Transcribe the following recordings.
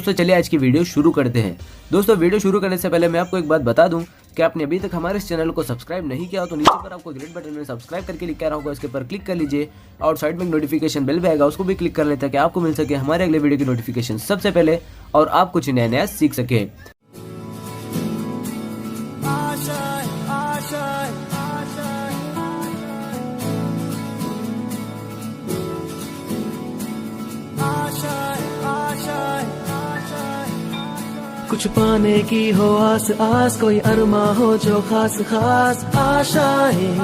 दोस्तों चलिए आज की वीडियो शुरू करते हैं। दोस्तों वीडियो शुरू करने से पहले मैं आपको एक बात बता दूं कि आपने अभी तक हमारे इस चैनल को सब्सक्राइब नहीं किया हो तो नीचे पर आपको ग्रेट बटन में सब्सक्राइब करके लिखा रहा होगा, इसके पर क्लिक कर लीजिए और साइड में नोटिफिकेशन बेल भी आएगा, उसको भी क्लिक कर लेते ताकि आपको मिल सके हमारे अगले वीडियो की नोटिफिकेशन सबसे पहले और आप कुछ नया नया सीख सके। कुछ पाने की हो आस आस, कोई अरमा हो जो खास खास आशाएं,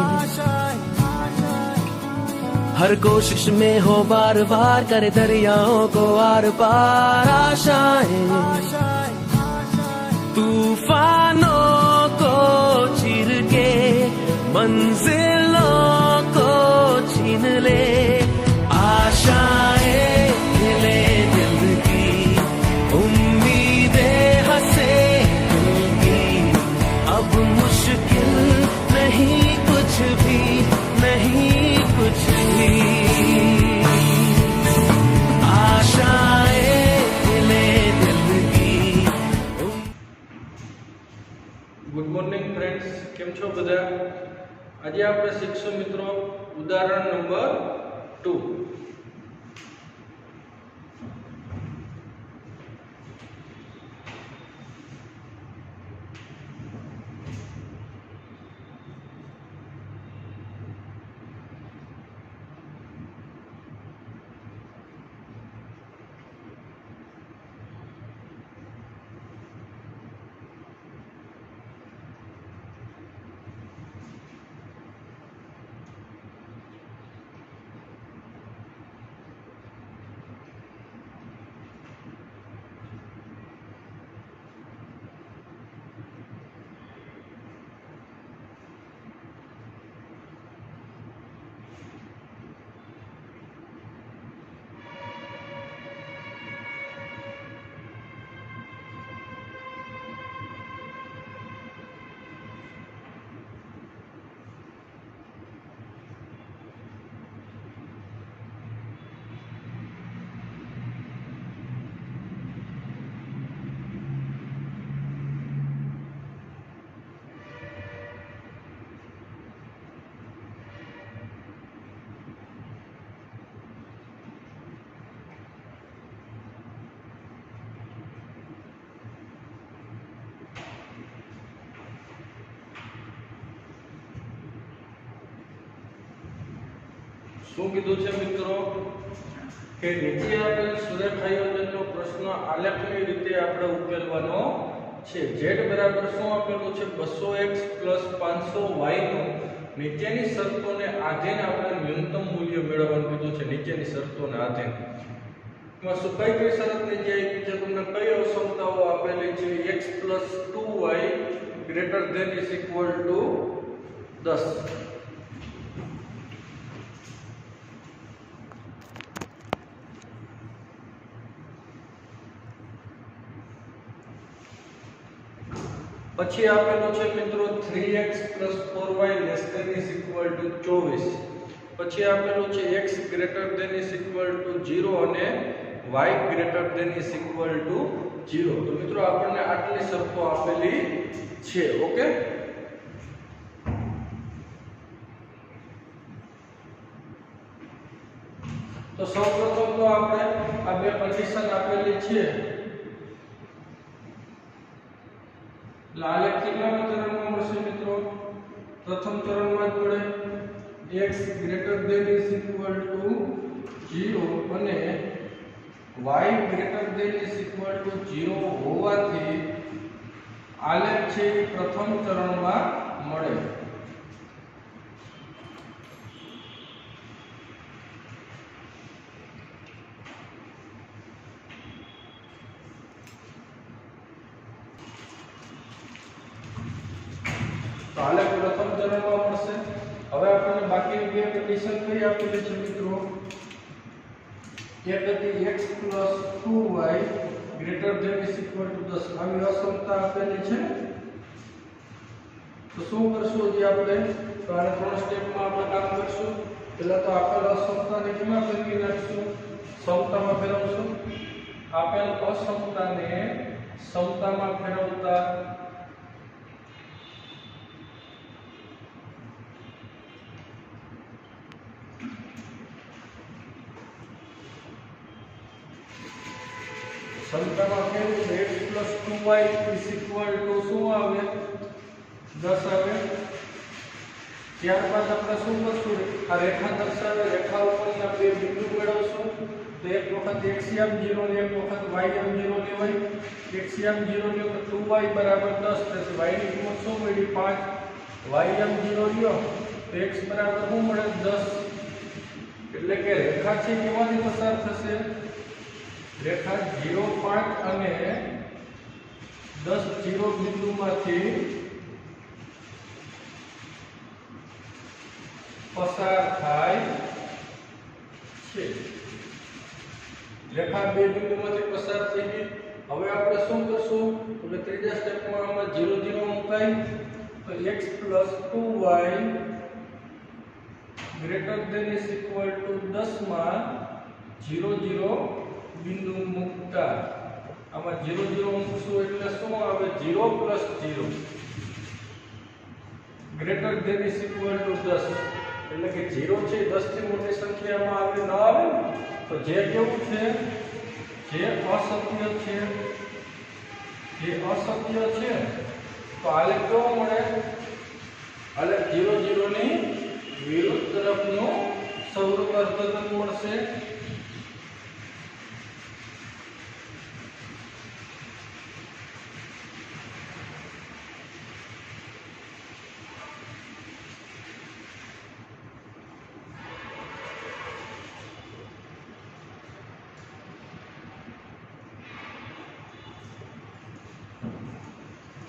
हर कोशिश में हो बार बार करे दरियाओं को आर पार आशाएं, तूफानों को चीर के मंजिलों को छीन ले आशाएं, ले दिल की उम्मीदें हंसे दिल की, अब मुश्किल नहीं कुछ भी, नहीं कुछ भी, आशाएं ले दिल की। गुड मॉर्निंग फ्रेंड्स, केम छो बधा? आज આપણે શીખશું મિત્રો ઉદાહરણ નંબર 2। શું કીધું છે મિત્રો કે નીચે આપેલ સુરેખાયોજનનો પ્રશ્ન આલેખની રીતે આપણે ઉકેલવાનો છે। z બરાબર શું આપેલું છે 200x + 500y નો નીચેની શરતોને આધીન આપણે ન્યૂનતમ મૂલ્ય મેળવવાનું કીધું છે। નીચેની શરતોને આધીન માં શું કઈ શરતની જે આપી છે તમને કઈ અસમતાઓ આપેલી છે x + 2y ≥ 10। પછી આપેલો છે મિત્રો 3x + 4y ≤ 24। પછી આપેલું છે x ≥ 0 અને y ≥ 0। તો મિત્રો આપણને આટલી શરતો આપેલી છે। ઓકે, તો સૌપ્રથમ તો આપણે આ બે કન્ડિશન આપેલી છે। આલેખ કેટલામા ચરણમાં મળશે મિત્રો? પ્રથમ ચરણમાં જ મળે। x ≥ 0 અને y ≥ 0 હોવાથી આલેખ છે એ પ્રથમ ચરણમાં મળે। આલેખ પ્રથમ ચરણમાં મળશે। હવે આપણને બાકી બે કન્ડિશન કઈ આપેલી છે મિત્રો? એક હતી x + 2y ≥ 10। આવી અસમતા આપેલી છે। તો શું કરશું જે આપણે? તો આને ત્રણ સ્ટેપમાં આપણે કામ કરશું। પહેલા તો આપેલ અસમતાને કેમાં ફેરવી નાખશું? સમતામાં ફેરવશું। આપેલ અસમતાને સમતામાં ફેરવતા સમતામાં ફેરવું તો x + 2y = શું આવે 10 આવે। ત્યારબાદ આપણે શું કરશું આ રેખા દર્શાવે રેખા ઉપરના બે બિંદુ મેળવશું તો એક વખત xm0 ને એક વખત ym0 લેવાય xm0 લે તો 2y = 10 થશે y ની કિંમત શું મળી 5 ym0 લ્યો તો x બરાબર શું મળે 10 એટલે કે રેખા છે કેમાંથી પસાર થશે રેખા 0 5 અને 10 0 બિંદુમાંથી પસાર થાય છે। રેખા બે બિંદુમાંથી પસાર થઈ ગઈ। હવે આપણે શું કરશું તો કે ત્રીજા સ્ટેપમાં આમાં 0 0 મુકાય તો x + 2y > 10 માં 0 0 બિંદુ મુકતા આમાં 0 0 મૂકશું એટલે શું આવે 0 + 0 > 10 એટલે કે 0 છે 10 થી મોટી સંખ્યામાં આવે ન આવે તો જે કેવું છે જે અસત્ય છે તો આલેખ કેવો મળે આલેખ 0 0 ની વિરુદ્ધ તરફનું સૌર અર્ધઘન મળશે।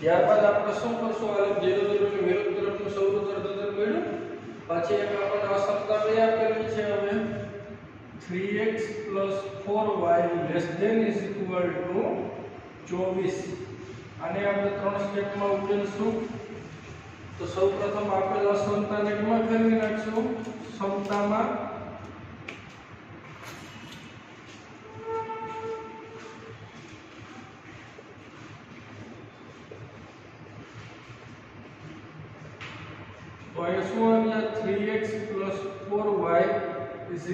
ત્યારબાદ આપણે શું કરશું આલેખ 0 0 ની વિરુદ્ધ તરફનું સૌર અર્ધઘન મળ્યું પછી એક આપણને અસમતા બે આપેલી છે હવે 3x + 4y > 24 આને આપણે ત્રણ સ્ટેપમાં ઉકેલશું તો સૌપ્રથમ આપેલ અસમતાને કેમાં ફેરવી નાખશું સમતામાં तो ये શું આવ્યા 3x + 4y =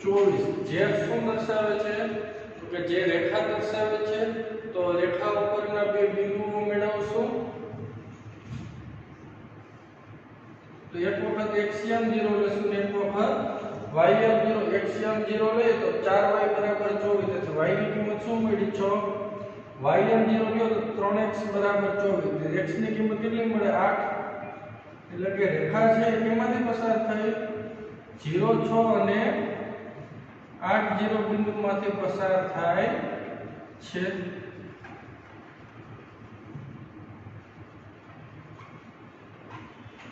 24 જે શું દર્શાવે છે તો કે જે રેખા દર્શાવે છે તો રેખા ઉપરના બે બિંદુઓ મેળવશું તો એક વખત xm0 લેશું એક વખત ym0 xm0 લે તો 4y = 24 એટલે y ની કિંમત શું મળી 6 ym0 લ્યો તો 3x = 24 x ની કિંમત કેટલી મળે 8 એટલે કે રેખા છે કેમાંથી પસાર થઈ 0 6 અને 8 0 બિંદુમાંથી પસાર થાય છે।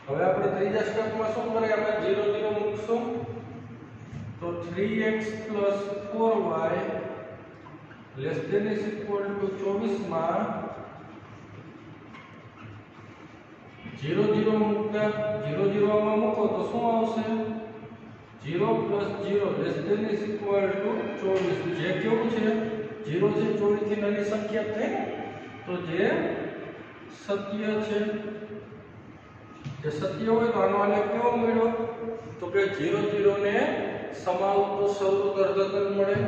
હવે આપણે ત્રીજા સ્ટેપમાં શું કરીએ આપણે 0 0 મૂકશું તો 3x + 4y > 24 માં 0 0 મૂકતા 0 0 આમાં મૂકો તો શું આવશે 0 + 0 <= 24 જે કેવું છે 0 છે 24 થી નાની સંખ્યા થાય તો જે સત્ય છે જે સત્ય હોય તો આનો આલેખ કેવો મળ્યો તો કે 0 0 ને સમાવતું સૌર અર્ધઘન મળે।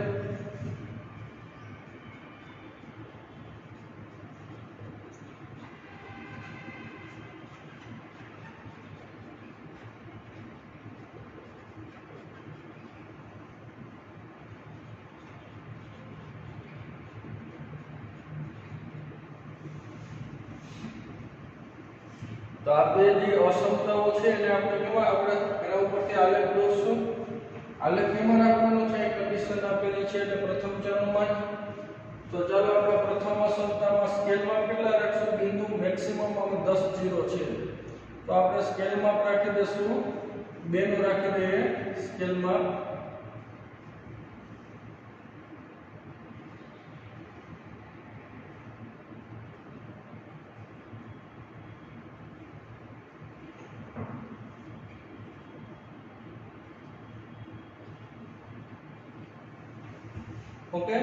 તો આ બે જે અસમતાઓ છે એને આપણે કેવા આપણે એના ઉપરથી આલેખ દોરશું આલેખ કેમાં રાખવાનો છે એક કન્ડિશન આપેલી છે એટલે પ્રથમ ચરણમાં તો ચાલો આપણે પ્રથમ અસમતામાં સ્કેલમાં કેટલા રાખશું બિંદુ મેક્સિમમ આમાં 10 0 છે તો આપણે સ્કેલમાં રાખી દઈશું 2 નું રાખી દઈએ સ્કેલમાં ओके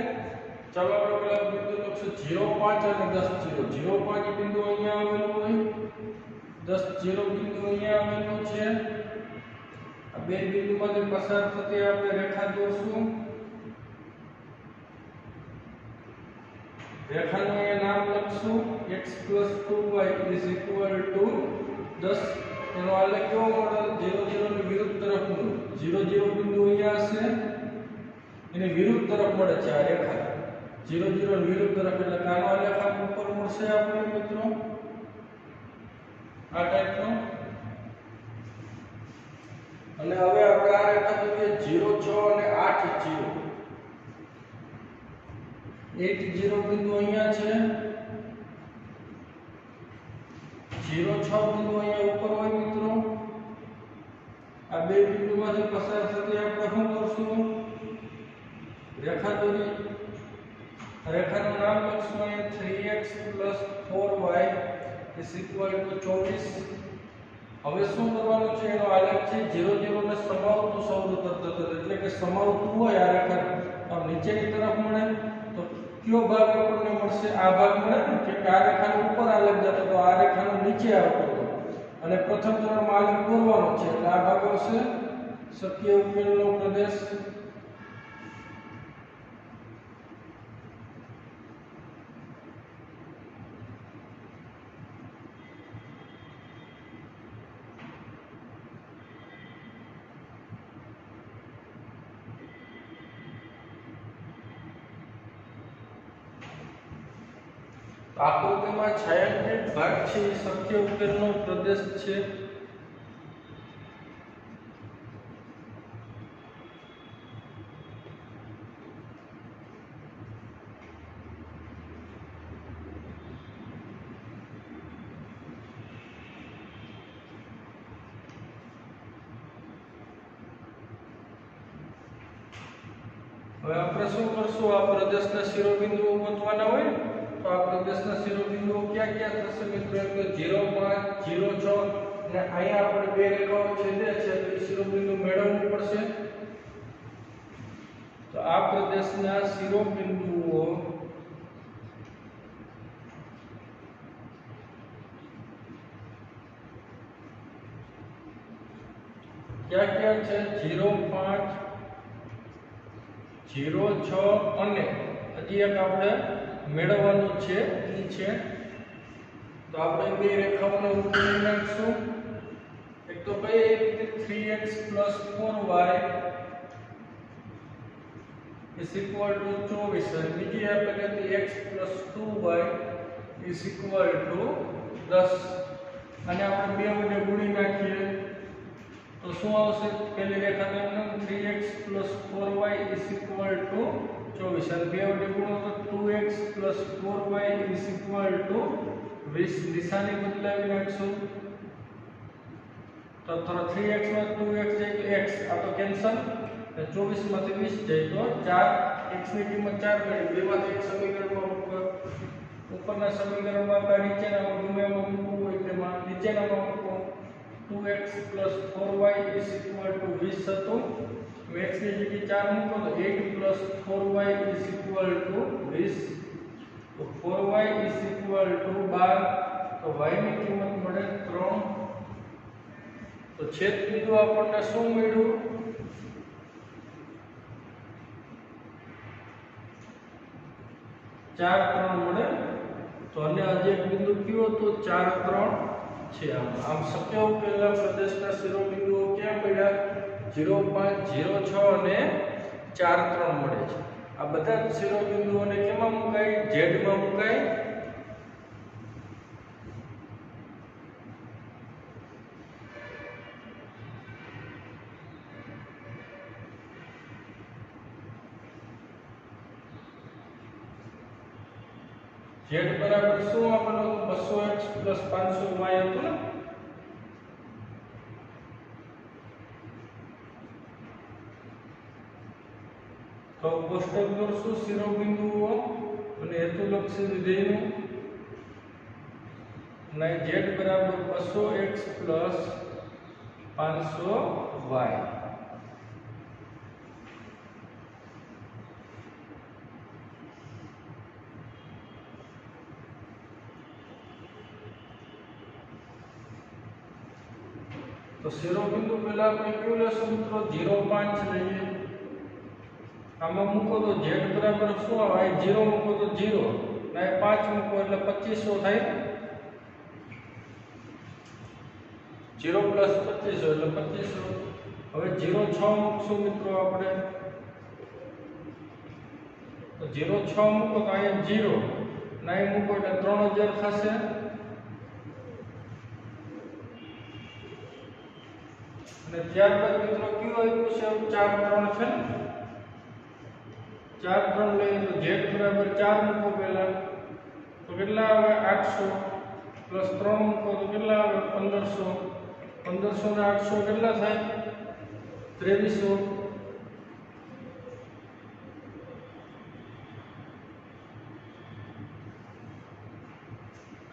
चलो આપણે પેલા બિંદુ લખશું 0 5 અને 10 0 0 5 બિંદુ અહીંયા આવેલું હોય 10 0 બિંદુ અહીંયા આવેલું છે આ બે બિંદુમાંથી પસાર થતી આપણે રેખા દોરશું રેખાનું એ નામ લખશું x + 2y = 10 એનો આલેખ કેવો મળે 0 0 ની વિરુદ્ધ તરફનું 0 0 બિંદુ અહીંયા હશે એની વિરુદ્ધ તરફ મળે છે આ રેખા 0 0 ની વિરુદ્ધ તરફ એટલે આનો આલેખ ઉપર મળશે આપણે મિત્રો આ ટાઈપનો અને હવે આપણે આ રેખા દોરીએ 0 6 અને 8 0 8 0 બિંદુ અહીંયા છે 0 6 બિંદુ અહીંયા ઉપર હોય મિત્રો આ બે બિંદુમાંથી પસાર થતી આપણે શું કરશું રેખા દોરી રેખાનું નામ લખશું અહીંયા 3x + 4y = 24 હવે શું કરવાનું છે એનો આલેખ છે 0 0 ને સમાવતું સૌથી તદ્દત એટલે કે સમાવતું હોય આ રેખા આમ નીચેની તરફ મળે તો કયો ભાગ આપણને મળશે આ ભાગ મળે કે આ રેખાનો ઉપર આલેખ જતો તો આ રેખાનો નીચે આવતો અને પ્રથમ ચરણમાં આલેખ દોરવાનો છે એટલે આ ભાગ આવશે શક્ય ઉકેલનો પ્રદેશ આકૃતિમાં છાયાંકિત ભાગ છે એ શક્ય ઉકેલનો પ્રદેશ છે હવે આપણે શું કરશું આ પ્રદેશના શિરોબિંદુઓ ગોતવાના હોય તો આ પ્રદેશના શિરોબિંદુઓ ક્યાં ક્યાં થશે મિત્રો એટલે 0 5 0 6 અને અહીંયા આપણે બે રેખાઓ છેદે છે તો એ શિરોબિંદુ મેળવવું પડશે તો આ પ્રદેશના શિરોબિંદુઓ ક્યાં ક્યાં છે 0 5 0 6 અને હજી એક આપણે મેળવવાનું છે એ છે તો આપણે બે રેખાઓને ઉકેલી નાખશું એક તો કઈ એક રીતે 3x + 4y = 24 અને બીજી આપણે કહીએ x + 2y = 10 અને આપણે બે વડે ગુણી નાખીએ તો શું આવશે પહેલી રેખાનું નામ 3x + 4y = 24 અને બે વડે ગુણો તો 2x + 4y = 20 નિશાની બદલાવી નાખશું તો 3x માં 2x જાય તો x આ તો કેન્સલ 24 માંથી 20 જાય તો 4 x ની કિંમત 4 મળી બેમાંથી એક સમીકરણમાં મૂકો ઉપરના સમીકરણમાં કે નીચેનામાં ગમે એમાં મૂકવું હોય તેમાં નીચેનામાં મૂકો 2x + 4y = 20 હતું x ની જગ્યાએ 4 મૂકો તો 8 + 4y = 20 તો 4y = 12 તો y ની કિંમત મળે 3 તો છેદ બિંદુ આપણને શું મળ્યું 4 3 મળે તો અને આજે એક બિંદુ કયો તો 4 3 છે આમ શક્ય ઉકેલના પ્રદેશના શિરોબિંદુઓ ક્યાં મળ્યા 0 5 0 6 અને 4 3 મળે છે આ બધા જ શિરોબિંદુઓને કેમાં મુકાય z માં મુકાય z બરાબર શું આપણને 200x + 500y હતું ને તો કોષ્ટક દોરશું શિરોબિંદુઓ અને હેતુલક્ષી વિધેયનું અને z બરાબર 200x + 500y तो शिरोबिंदु पहला આપણે કયું લેશું મિત્રો 0.5 લઈએ આમાં મૂકો તો z બરાબર શું આવે 0 મૂકો તો 0 અને 5 મૂકો એટલે 2500 થાય 0 + 2500 એટલે 2500 હવે 0.6 મૂકશું મિત્રો આપણે તો 0.6 મૂકો તો અહીંયા 0 9 મૂકો એટલે 3000 થશે અને ત્યારબાદ મિત્રો કયું આવ્યું છે 4 3 છે ને 4 3 લઈએ તો z બરાબર 4 મૂકો પહેલા તો કેટલા આવે 800 પ્લસ 3 મૂકો તો કેટલા આવે 1500 1500 ને 800 કેટલા થાય 2300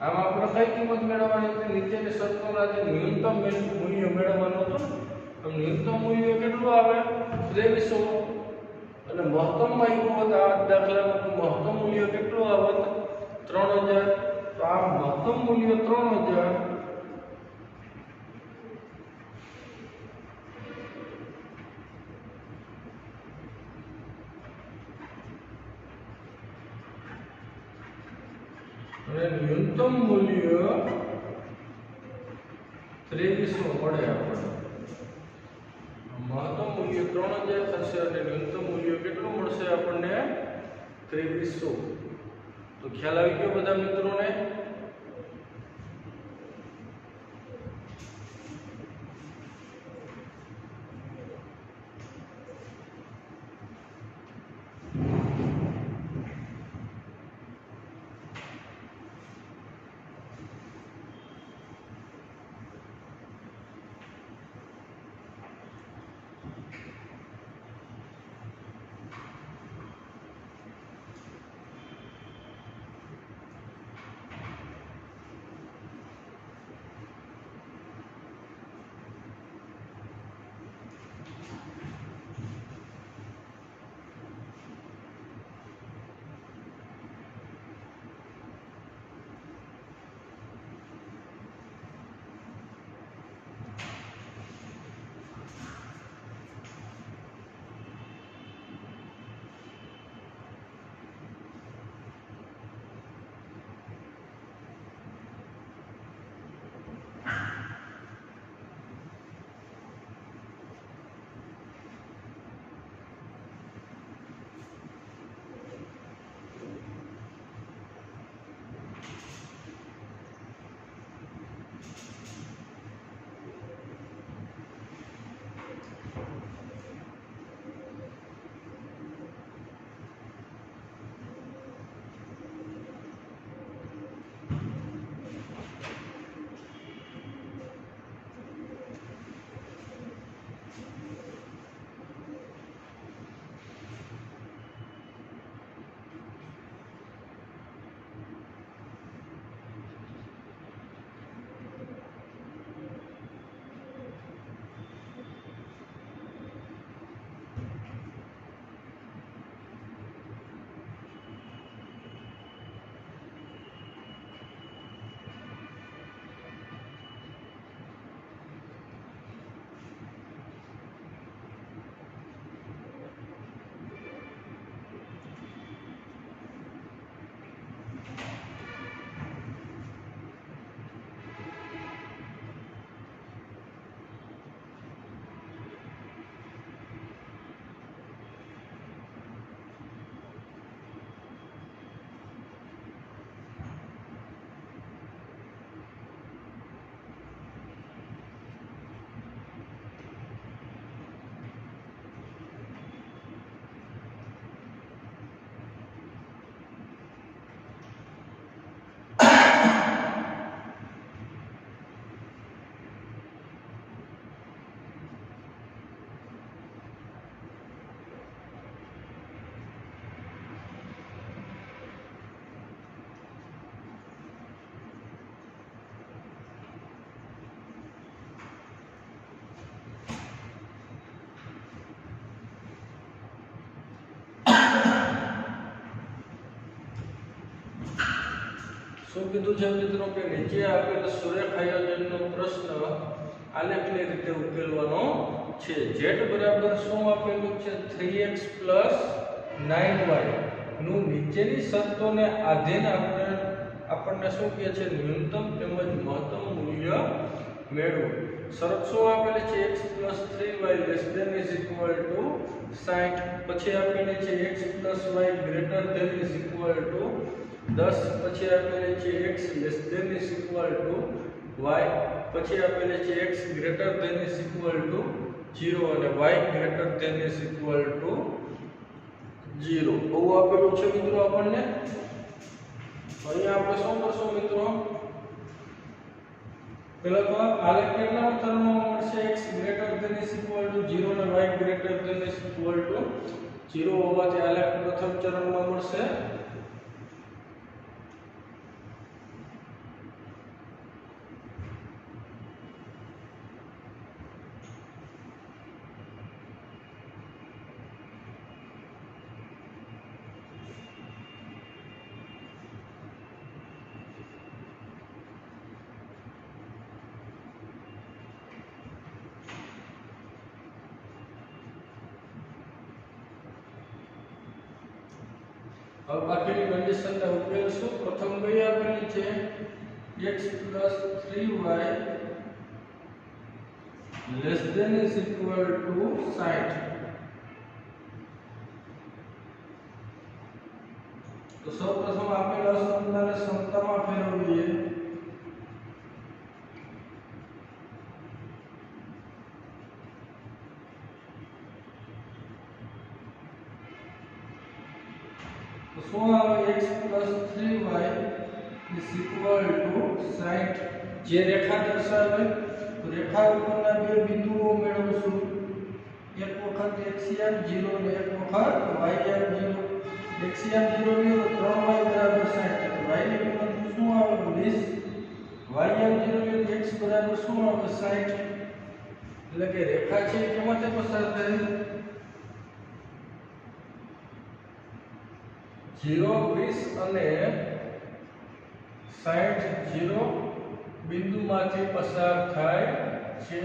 આમ આપણે કઈ કિંમત મેળવવાની છે નીચેની શરતોના જે ન્યૂનતમ મૂલ્ય મેળવવાનું હતું તો ન્યૂનતમ મૂલ્ય કેટલું આવે 2300 અને મહત્તમમાં એવું હોત આ દાખલામાં મહત્તમ મૂલ્ય કેટલું આવત 3000 તો આ મહત્તમ મૂલ્ય 3000 અને ન્યૂનતમ મૂલ્ય 2300 મળે આપણને મહત્તમ મૂલ્ય 3000 થશે અને ન્યૂનતમ મૂલ્ય કેટલું મળશે આપણને 2300 તો ખ્યાલ આવી ગયો બધા મિત્રોને શું કીધું છે મિત્રો કે નીચે આપેલ સુરેખ આયોજનનો પ્રશ્ન આલેખની રીતે ઉકેલવાનો છે. z બરાબર શું આપેલું છે? 3x + 9y નું નીચેની શરતોને આધીન આપણને શું કહે છે? ન્યૂનતમ તેમજ મહત્તમ મૂલ્ય મેળવો. શરત શું આપેલી છે? x + 3y <= 60. પછી આપેલી છે x + y <= 10. પછી આપેલી છે x <= y. પછી આપેલી છે x <= 0 અને y <= 0. બહુ આપેલું છે મિત્રો આપણને. અહીંયા આપણે શું કરશું મિત્રો? પહેલા તો આલેખ કેટલા ઉદાહરણમાં મળશે? x <= 0 અને y <= 0 હોવાથી આલેખ પ્રથમ ચરણમાં મળશે. अब बाकीની કન્ડિશનને ઉકેલશું. પ્રથમ કઈ આપેલી છે? x + 3y <= 60. તો સૌપ્રથમ આપેલા અસમતાને સમતામાં ફેરવીએ. તો શું આવે? x + 3y = 60. જે રેખા દર્શાવે તો રેખા ઉપરના બે બિંદુઓ મેળવશું. એક વખત xm 0 અને એક વખત ym 0. xm 0 લ્યો તો 3y = 60. તો y ની કિંમત શું આવે? 20. ym 0 લ્યો તો x બરાબર શું આવે? 60. એટલે કે રેખા છે કેમાંથી પસાર થાય? 0 20 અને 60 0 બિંદુમાંથી પસાર થાય છે.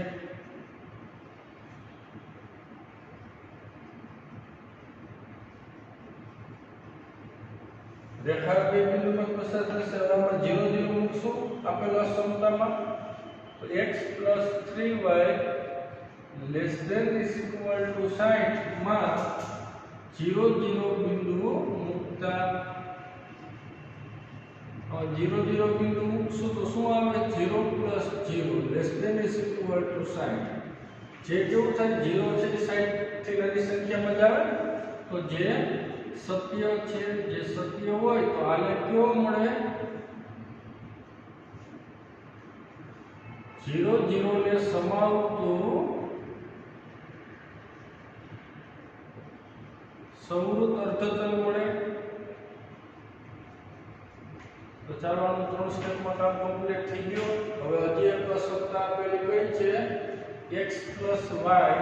રેખા બે બિંદુમાં પસાર થશે. હવે આપણે 0 0 મૂકશું આપેલા સમતામાં. તો x + 3y <= 60 માં 0 0 બિંદુ મૂકતા 0 0 બિંદુ મૂકશું તો શું આવે? 0 + 0 <= 60. જે કેવું થાય? 0 છે 60 થી નાની સંખ્યામાં જ આવે. તો જે સત્ય છે, જે સત્ય હોય તો આલેખ કેવો મળે? 0 0 ને સમાવતું સમૃદ્ધ અર્ધતલ મળે. તો ચાલો આનું 3 સ્ટેપમાં કામ કમ્પ્લીટ થઈ ગયું. હવે હજી એક સત્તા આપેલી કઈ છે? x + y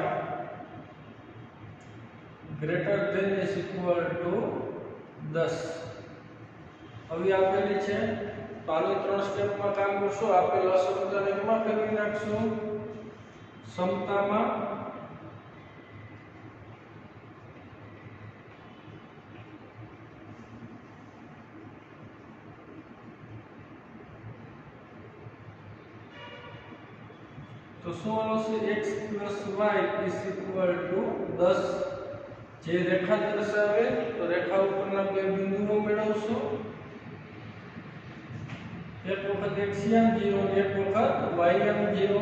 <= 10. હવે આપેલી છે. તો આની 3 સ્ટેપમાં કામ કરશું. આપેલા સમતાને કેમાં ફેરવી નાખશું? સમતામાં. તો શું આવશે? x + y = 10. જે રેખા દર્શાવે તો રેખા ઉપરના બે બિંદુઓ મેળવશું. એક વખત xm 0 અને એક વખત ym 0.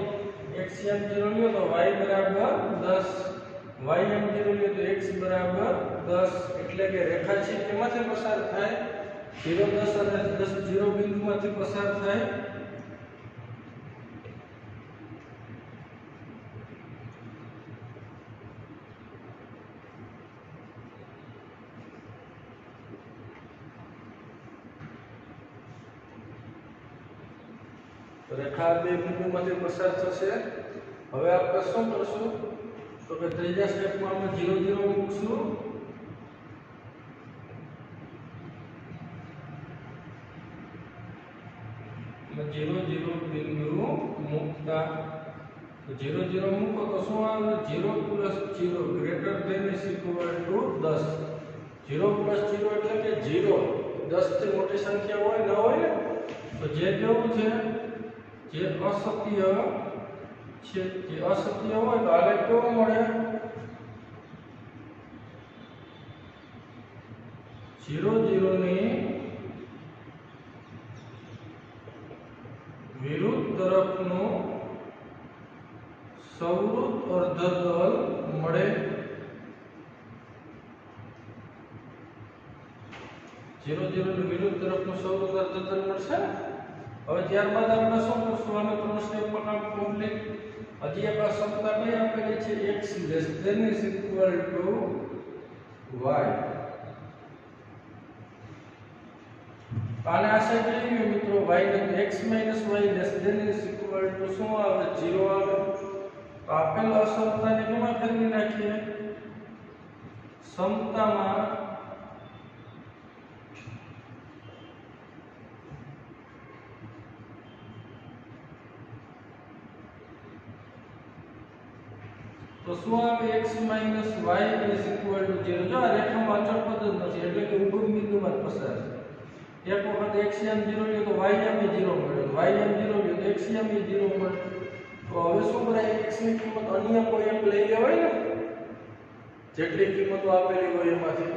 xm 0 લ્યો તો y = 10. ym 0 લ્યો તો x = 10. એટલે કે રેખા છે કેમાંથી પસાર થાય? 0 10 અને 10 0 બિંદુમાંથી પસાર થાય. રેખા બે બિંદુમાંથી પસાર થશે. હવે આપણે શું કરશું? તો કે ત્રીજા સ્ટેપમાં આપણે 0 0 મૂકશું. એટલે 0 0 બિંદુ મૂકતા તો 0 0 મૂકો તો શું આવે 0 + 0 greater than is equal to 10. 0 + 0 એટલે કે 0. 10 થી મોટી સંખ્યા હોય ન હોય ને તો જે કેવું છે જે અસત્ય છે જે અસત્ય હોય તો આલેખ કેવો મળે 0 0 ની વિરુદ્ધ તરફનું સવૃત અર્ધતલ મળે. 0 0 ની વિરુદ્ધ તરફનું સવૃત અર્ધતલ મળશે. હવે ત્યારબાદ આપણે શું કરશું આને 3 સ્ટેપમાં કામ કમ્પ્લીટ. હજી એક સમતા કઈ આપેલી છે x less than is equal to y. આને આ સાઈડ લઈ લો મિત્રો y ને x - y less than is equal to શું આવે 0 આવે. તો આપેલ અસમતાને કેમાં ફેરવી નાખીએ સમતામાં. તો શું આવે x - y is equal to 0. જો આ રેખામાં અચળ પદ જ નથી એટલે કે ઉગમ બિંદુમાં પસાર છે. એક વખત x m 0 લ્યો તો y m એ 0 મળે, y m 0 લ્યો તો x m એ 0 મળે. તો હવે શું કરાય x ની કિંમત અન્ય કોઈ એક લઈ લેવાય ને જેટલી કિંમતો આપેલી હોય એમાંથી.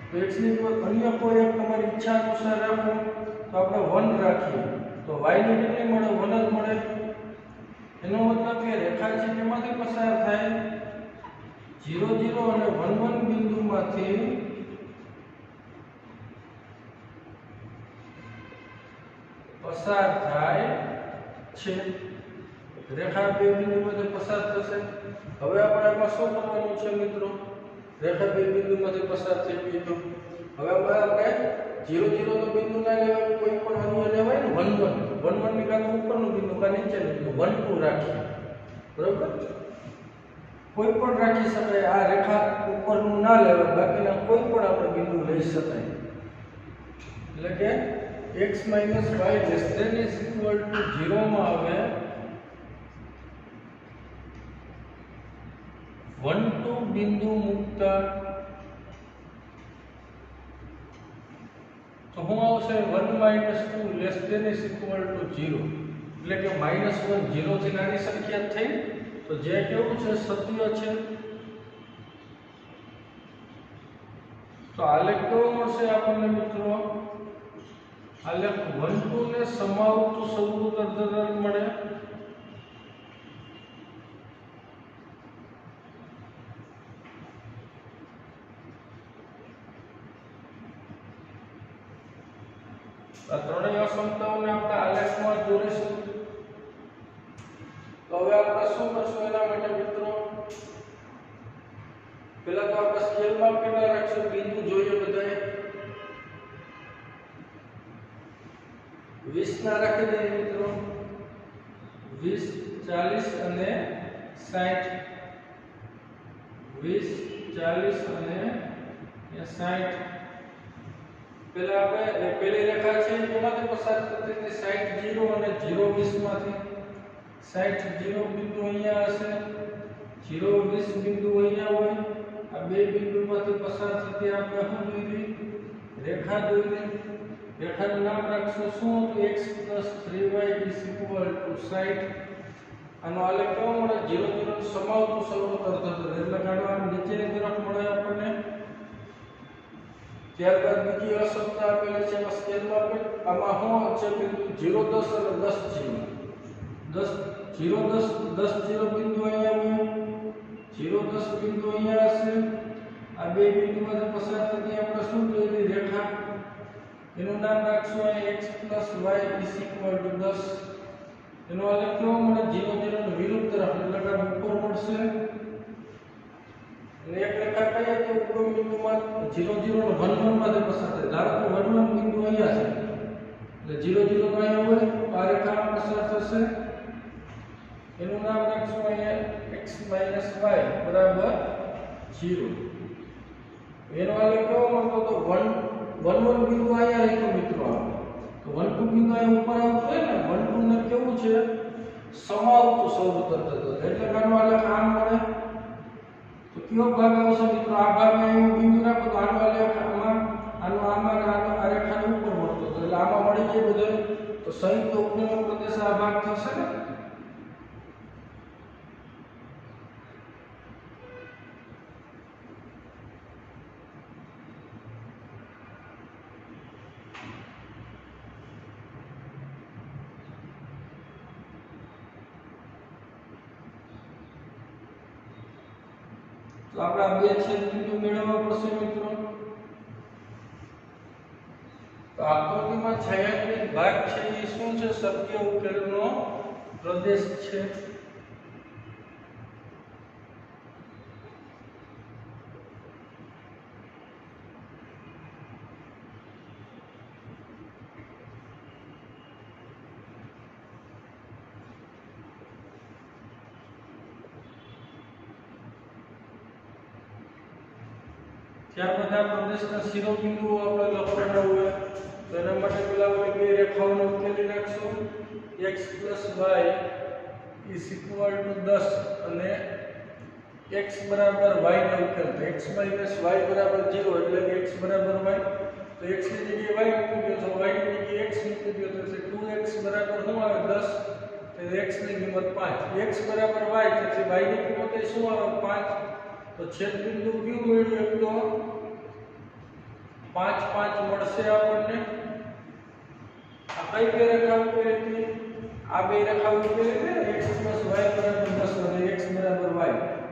તો x ની કિંમત અન્ય કોઈ એક તમારી ઈચ્છા અનુસાર રાખો તો આપણે 1 રાખીએ તો y ની કેટલી મળે 1 જ મળે. એનો મતલબ કે રેખા છે તેમાંથી પસાર થાય 0 0 અને 1 1 બિંદુમાંથી પસાર થાય છે. રેખા બે બિંદુમાંથી પસાર થશે. હવે આપણે આમાં શું કરવાનું છે મિત્રો રેખા બે બિંદુમાંથી પસાર થઈ ગઈ તો હવે આપણે 0 0 તો બિંદુ ના લેવાય કોઈ પણ અન્ય લેવાય ને 1 1 1 1 ની કાં ઉપરનું બિંદુ કાં નીચેનું બિંદુ 1 2 રાખીએ બરોબર. કોઈ પણ રાખી શકાય. આ રેખા ઉપરનું ના લેવાય બાકીના કોઈ પણ આપણે બિંદુ લઈ શકાય. એટલે કે x - y less than is equal to 0 માં આવે 1 2 બિંદુ મુકતા તો શું આવશે 1 - 2 less than is equal to 0. એટલે કે -1 0 થી નાની સંખ્યા થઈ તો જે કેવું છે સત્ય છે. તો આલેખ કેવો મળશે આપણને મિત્રો આલેખ 1 2 ને સમાવતું સવૃત અર્ધતલ મળે. આ ત્રણેય અસમતાઓને આપણે આલેખમાં દોરીશું. તો હવે આપણે શું કરશું એના માટે મિત્રો પહેલા તો આપણે સ્કેલમાં કેટલા રાખશું બિંદુ જોઈએ બધાએ 20 ના રાખી દઈએ મિત્રો 20 40 અને 60. 20 40 અને 60. પહેલા આપણે પહેલી રેખા છે એમાંથી પસાર થતી હતી 60 0 અને 0 20 માંથી 60 0 બિંદુ અહીંયા હશે 0 20 બિંદુ અહીંયા હોય. આ બે બિંદુમાંથી પસાર થતી આપણે શું દોરી રેખા દોરી. રેખાનું નામ રાખશું શું તો x + 3y = 60. આનો આલેખ કેવો મળે 0 0 સમાવતું સવૃત અર્ધતલ એટલે કાઢવા નીચેની તરફ મળે આપણને. ત્યારબાદ બીજી અસમતા આપેલી છે એમાં સ્કેલમાં આમાં શું છે બિંદુ 0 10 અને 10 0 10 0 બિંદુ અહીંયા હોય 0 10 બિંદુ અહીંયા હશે. આ બે બિંદુમાંથી પસાર થતી આપણે શું દોરી રેખા. એનું નામ રાખશું અહીં x + y = 10. એનો આલેખ કેવો મળે 0 0 ની વિરુદ્ધ તરફ એટલે કે ઉપર મળશે. અને એક રેખા કઈ હતી ઉગમ બિંદુમાં 0 0 ને 1 1 માંથી પસાર થાય. ધારો કે 1 1 બિંદુ અહીંયા છે એટલે 0 0 અહીંયા હોય આ રેખા પસાર થશે. એનું નામ રાખશું અહીંયા x - y = 0. એનો આલેખ કેવો મળતો તો 1 1 બિંદુ અહીંયા રાખ્યો મિત્રો. તો 1 2 બિંદુ અહીંયા ઉપર આવતું હોય ને 1 2 ને કેવું છે સમાવતું સૌર તત્વ એટલે આનો આલેખ આમ મળે તો કયો ભાગ આવશે મિત્રો આ ભાગને અહીં બિંદુ રાખો તો આનો આલેખ આમાં આમાં આ રેખાની ઉપર મળતો હતો એટલે આમાં મળી જાય બધો તો સંયુક્ત ઉપનયન પ્રદેશ આ ભાગ થશે ને તો આપણે આ બે છેદબિંદુ મેળવવા પડશે મિત્રો તો આકૃતિમાં છાયાંકિત ભાગ છે એ શું છે શક્ય ઉકેલનો પ્રદેશ છે ત્યાર બાદ આ પ્રદેશના શિરોબિંદુઓ આપણે લખવાના હોય તો એના માટે પેલા આપણે બે રેખાઓને ઉકેલી નાખશું x y = 10 અને x બરાબર y ને ઉકેલ તો x - y બરાબર 0 એટલે કે x બરાબર y તો x ની જગ્યાએ y મૂકી દો તો y ની જગ્યાએ x મૂકી દો તો 2x બરાબર શું આવે 10 તો x ની કિંમત 5 x બરાબર y તો y ની કિંમત શું આવે 5 તો છેદબિંદુ Q મળ્યું એક તો 5 5 મળશે આપણને આ કઈ બે રેખા ઉકેલી હતી આ બે રેખા ઉકેલી ને x + y બરાબર 10 અને x બરાબર y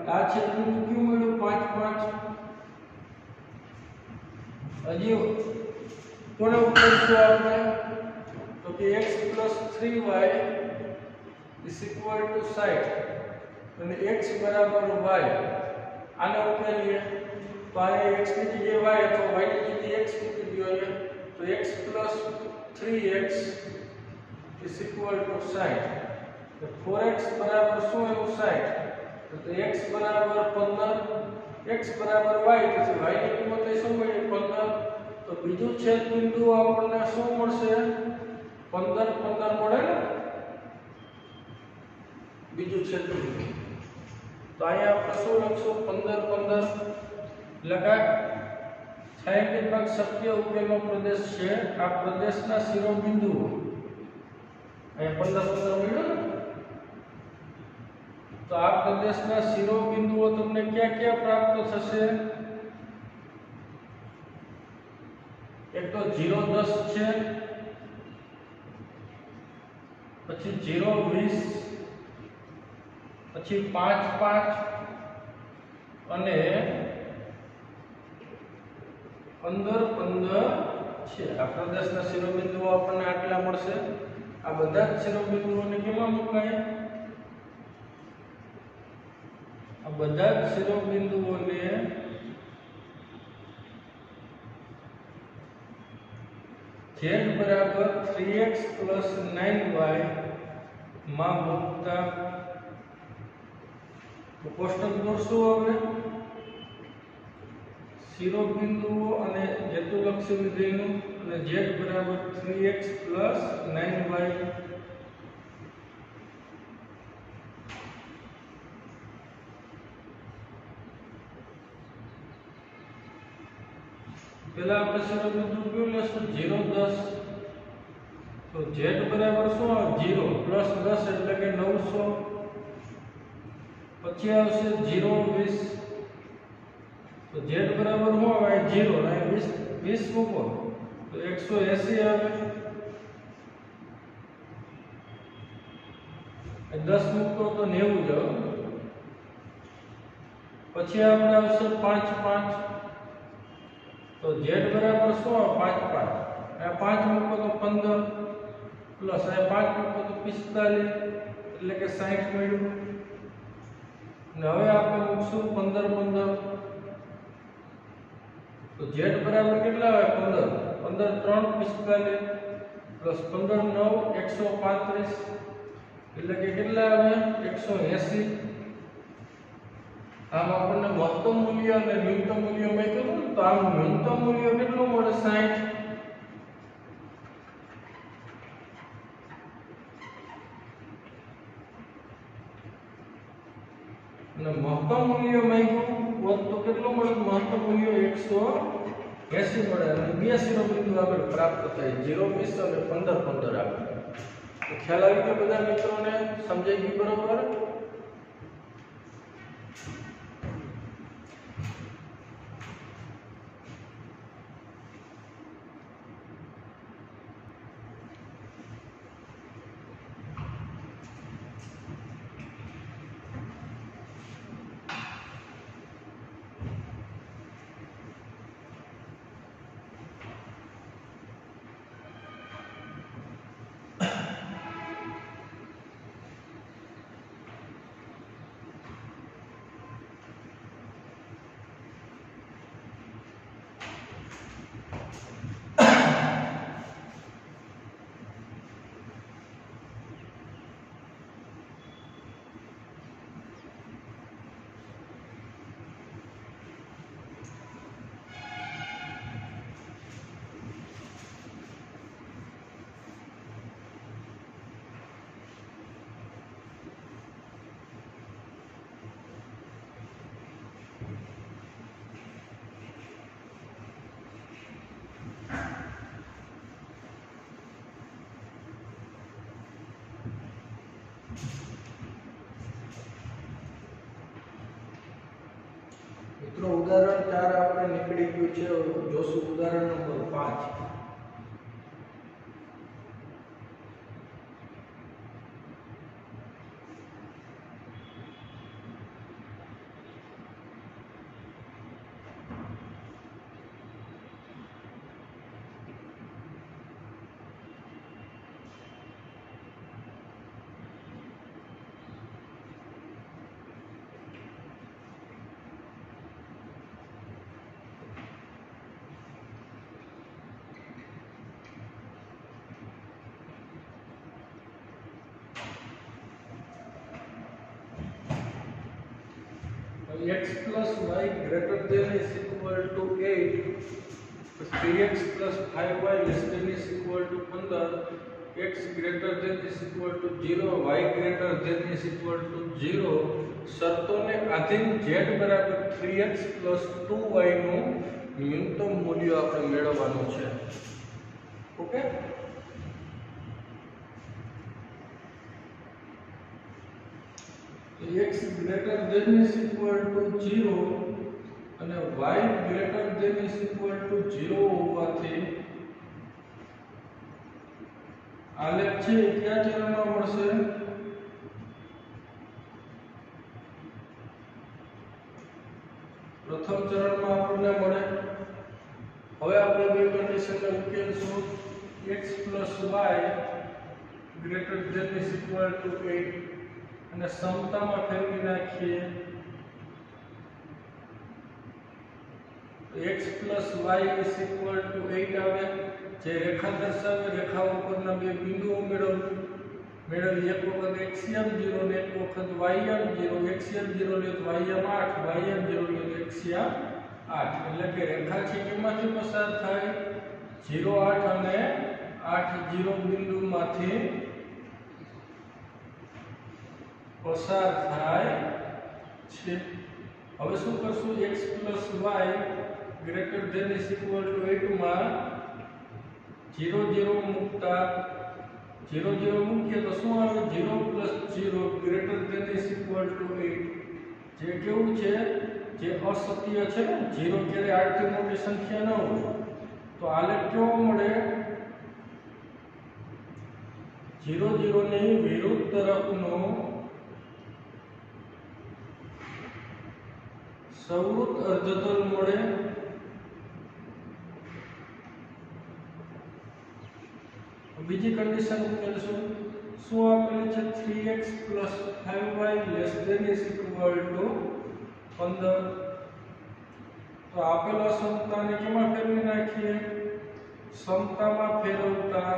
આ છેદબિંદુ Q મળ્યું 5 5 હજી કોને ઉકેલશું આપણે તો કે x + 3y = 60 અને x બરાબર y આને ઉકેલીએ તો આ x ની જગ્યાએ y અથવા y ની જગ્યાએ x મૂકી દો તો x + 3x = 60 તો 4x બરાબર શું આવ્યું 60 તો x બરાબર 15 x બરાબર y તો y ની કિંમત શું મળી 15 તો બીજું છેદબિંદુ આપણને શું મળશે 15 15 મળે ને બીજું છેદબિંદુ તો અહીંયા આપણે શું લખશું 15 15 લગા છાયાંકિત ભાગ શક્ય ઉકેલનો પ્રદેશ છે આ પ્રદેશના શિરોબિંદુઓ અહીંયા 15 15 મળ્યો ને તો આ પ્રદેશના શિરોબિંદુઓ તમને ક્યાં ક્યાં પ્રાપ્ત થશે એક તો 0 10 છે પછી 0 20 પછી 5 5 અને 15 15 છે આ પ્રદેશના શિરોબિંદુઓ આપણને આટલા મળશે આ બધા જ શિરોબિંદુઓને કેમાં મુકાય આ બધા જ શિરોબિંદુઓને z બરાબર 3x + 9y માં મૂકતા તો કોષ્ટક દોરશું હવે શિરોબિંદુઓ અને હેતુલક્ષી વિધેયનું અને z બરાબર 3x + 9y પેલા આપણે શિરોબિંદુ કયું લેશું 0 10 તો z બરાબર શું આવે 0 + 10 એટલે કે 900 પછી આવશે 0 20 તો z બરાબર શું આવે 0 અને 20 મૂકો તો 180 આવે 10 મૂકો તો 90 જ આવે પછી આપણે આવશે 5 5 તો z બરાબર શું આવે 5 5 આ 5 મૂકો તો 15 પ્લસ આ 5 મૂકો તો 45 એટલે કે 60 મળ્યું અને હવે આપણે મૂકશું 15 15 તો z બરાબર કેટલા આવે 15 15 3 45 પ્લસ 15 9 135 એટલે કે કેટલા આવે 180 આમ આપણને મહત્તમ મૂલ્ય અને ન્યૂનતમ મૂલ્ય મેળવ્યું તો આમ ન્યૂનતમ મૂલ્ય કેટલું મળે 60 અને અને મહત્તમ મૂલ્ય માંગ્યું તો કેટલું મળે? મહત્તમ મૂલ્ય 180 મળે અને 82 નો બિંદુ આગળ પ્રાપ્ત થાય 0 20 અને 15 15 આગળ. તો ખ્યાલ આવી ગયો બધા મિત્રોને? સમજાઈ ગયું બરોબર? મિત્રો ઉદાહરણ 4 આપણે નીકળી ગયું છે. જોશું ઉદાહરણ number 5. x plus y greater than is equal to 8, 3x plus 5y less than is equal to 15, x greater than is equal to 0, y greater than is equal to 0 શરતોને આધીન z બરાબર 3x plus 2y નું ન્યૂનતમ મૂલ્ય આપણે મેળવવાનું છે. Okay, x greater than is equal to 0 અને y greater than is equal to 0 હોવાથી આલેખ છે કયા ચરણમાં મળશે? પ્રથમ ચરણમાં આપણને મળે. હવે આપણે બે કન્ડિશનને ઉકેલશું. x y greater than is equal to 8 અને સમતામાં ફેરવી નાખીએ. x y is equal to 8 આવે. જે રેખા દર્શાવે રેખા ઉપરના બે બિંદુઓ મેળવી એક વખત xm0 ને એક વખત ym0. xm0 લે તો ym8, ym0 લે તો xm8. એટલે કે રેખા છે કેમાંથી પસાર થાય? 0 8 અને 8 0 બિંદુમાંથી પસાર થાય છે. હવે શું કરશું? x y greater than is equal to 8 માં 0 0 મૂકતા 0 0 મૂકીએ તો શું આવે? 0 plus 0 greater than is equal to 8. જે કેવું છે? જે અસત્ય છે ને, 0 ક્યારે 8 થી મોટી સંખ્યા ન હોય તો આલેખ કેવો મળે? 0 0 ની વિરુદ્ધ તરફનો સવૃત્ત અર્ધતલ મળે. બીજી કન્ડિશન ઉકેલશું. શું આપેલું છે? 3x plus 5y less than is equal to 15. તો આપેલા સમતાને કેમાં ફેરવી નાખીએ? સમતામાં ફેરવતા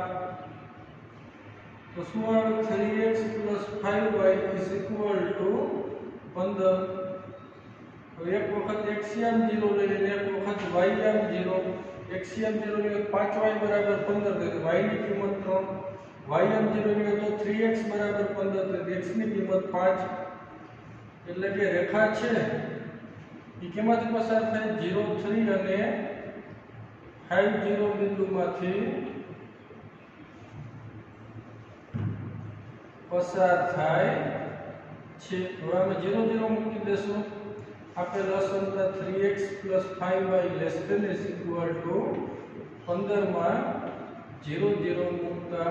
તો શું આવે? 3x plus 5y is equal to 15. એક વખત xm0 લઈએ એક વખત ym0. xm0 લઈએ 5y બરાબર 15 થાય y ની કિંમત 3, ym0 લઈએ તો 3x બરાબર 15 થાય x ની કિંમત 5. એટલે કે રેખા છે એ કેમાંથી પસાર થાય 0 3 અને 5 0 બિંદુમાંથી પસાર થાય છે। હવે અમે 0 0 મૂકી દેશું। આપેલ અસમતા 3x 5y less than is equal to 15 માં 0 0 મૂકતા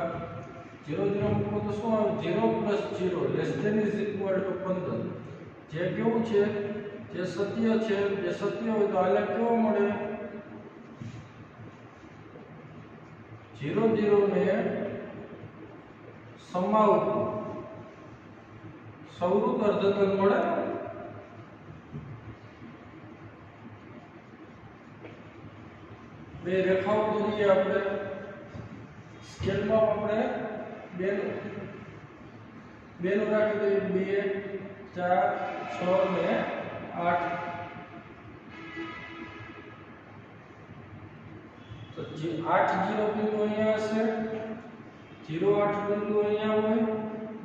0 0 મૂકો તો શું આવે 0 + 0 less than is equal to 15। જે કેવું છે જે સત્ય છે જે સત્ય હોય તો આલેખ કેવો મળે 0 0 ને સમાવતું સૌરુત અર્ધતલ મળે। બે રેખાઓ દોરીએ આપણે સ્કેલમાં આપણે બે નું રાખી દઈએ 2 4 6 ને 8 તો જે 8 0 બિંદુ અહીંયા હશે 0 8 બિંદુ અહીંયા હોય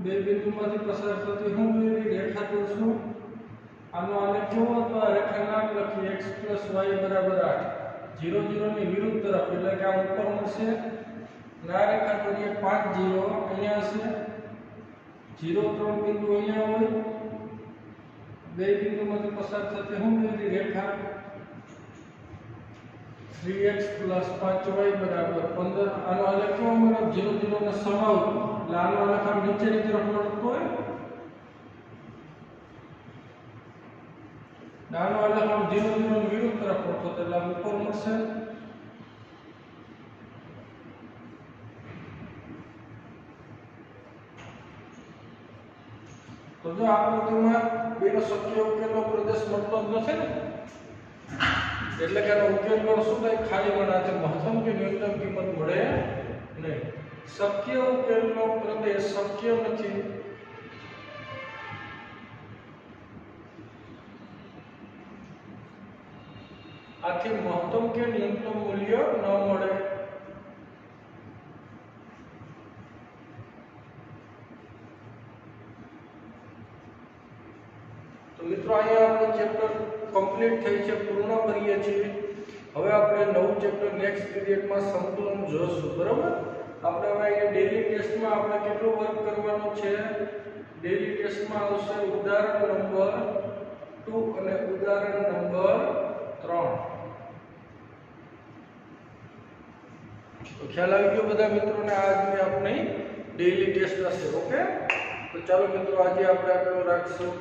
બે બિંદુમાંથી પસાર થતી હું રેખા દોરશું। આનો આલેખ કેવો હતો આ રેખા નામ લખી x + y = 8 0 0 ની વિરુદ્ધ તરફ એટલે કે આ ઉપર મળશે ના રેખા દોરીએ 5 0 અહીંયા હશે 0 3 બિંદુ અહીંયા હોય બે બિંદુમાંથી પસાર થતી હું રેખા 3x + 5y = 15। આનો આલેખ કેવો મળે 0 0 ને સમાવતું એટલે આનો આલેખ આમ નીચેની તરફ મળતો હોય નાનો આલેખ આમ 0 0 ની વિરુદ્ધ તરફ મળતો એટલે આમ ઉપર મળશે। તો જો આકૃતિમાં બેનો શક્ય ઉકેલનો પ્રદેશ મળતો જ નથી ને એટલે કે આનો ઉકેલ પર શું થાય ખાલી વણાતે મહત્તમ કે ન્યૂનતમ કિંમત મળે નહીં। શક્ય ઉકેલનો પ્રદેશ શક્ય નથી આથી મહત્તમ કે ન્યૂનતમ મૂલ્ય ન મળે। તો મિત્રો અહીંયા આપણો ચેપ્ટર કમ્પ્લીટ થઈ છે પૂર્ણ કરીએ છીએ। હવે આપણે નવું ચેપ્ટર નેક્સ્ટ પીરિયડમાં સંતુલન જોશું બરાબર। આપણે હવે અહીંયા ડેઈલી ટેસ્ટમાં આપણે કેટલો વર્ક કરવાનો છે ડેઈલી ટેસ્ટમાં આવશે ઉદાહરણ નંબર 2 અને ઉદાહરણ નંબર 3। તો ખ્યાલ આવી ગયો બધા મિત્રોને આજની આપણી ડેઈલી ટેસ્ટ હશે। ઓકે તો ચાલો મિત્રો આજે આપણે આટલું રાખશું।